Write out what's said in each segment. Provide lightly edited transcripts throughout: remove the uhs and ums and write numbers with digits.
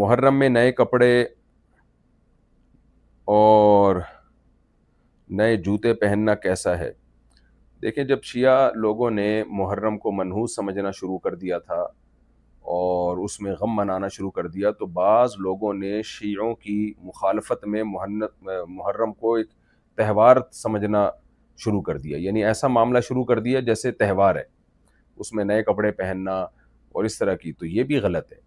محرم میں نئے کپڑے اور نئے جوتے پہننا کیسا ہے؟ دیکھیں، جب شیعہ لوگوں نے محرم کو منحوس سمجھنا شروع کر دیا تھا اور اس میں غم منانا شروع کر دیا، تو بعض لوگوں نے شیعوں کی مخالفت میں محرم کو ایک تہوار سمجھنا شروع کر دیا، یعنی ایسا معاملہ شروع کر دیا جیسے تہوار ہے، اس میں نئے کپڑے پہننا اور اس طرح کی. تو یہ بھی غلط ہے.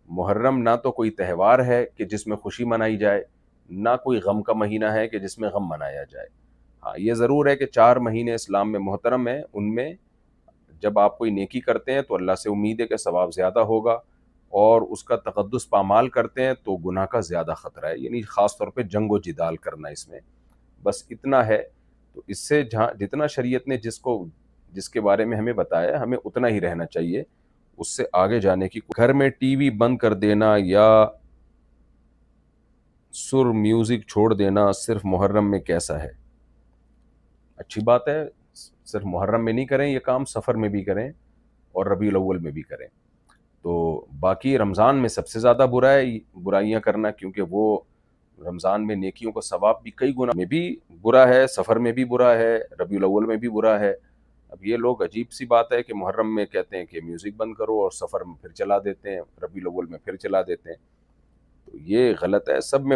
محرم نہ تو کوئی تہوار ہے کہ جس میں خوشی منائی جائے، نہ کوئی غم کا مہینہ ہے کہ جس میں غم منایا جائے. ہاں، یہ ضرور ہے کہ 4 مہینے اسلام میں محترم ہیں، ان میں جب آپ کوئی نیکی کرتے ہیں تو اللہ سے امید ہے کہ ثواب زیادہ ہوگا، اور اس کا تقدس پامال کرتے ہیں تو گناہ کا زیادہ خطرہ ہے، یعنی خاص طور پہ جنگ و جدال کرنا اس میں. بس اتنا ہے. تو اس سے جتنا شریعت نے جس کے بارے میں ہمیں بتایا، ہمیں اتنا ہی رہنا چاہیے، اس سے آگے جانے کی. گھر میں ٹی وی بند کر دینا یا سر میوزک چھوڑ دینا صرف محرم میں کیسا ہے؟ اچھی بات ہے، صرف محرم میں نہیں کریں یہ کام، سفر میں بھی کریں اور ربیع الاول میں بھی کریں. تو باقی رمضان میں سب سے زیادہ برا ہے برائیاں کرنا، کیونکہ وہ رمضان میں نیکیوں کا ثواب بھی کئی گنا میں بھی برا ہے، سفر میں بھی برا ہے، ربیع الاول میں بھی برا ہے. اب یہ لوگ عجیب سی بات ہے کہ محرم میں کہتے ہیں کہ میوزک بند کرو اور سفر میں پھر چلا دیتے ہیں، ربیع الاول میں پھر چلا دیتے ہیں. تو یہ غلط ہے. سب میں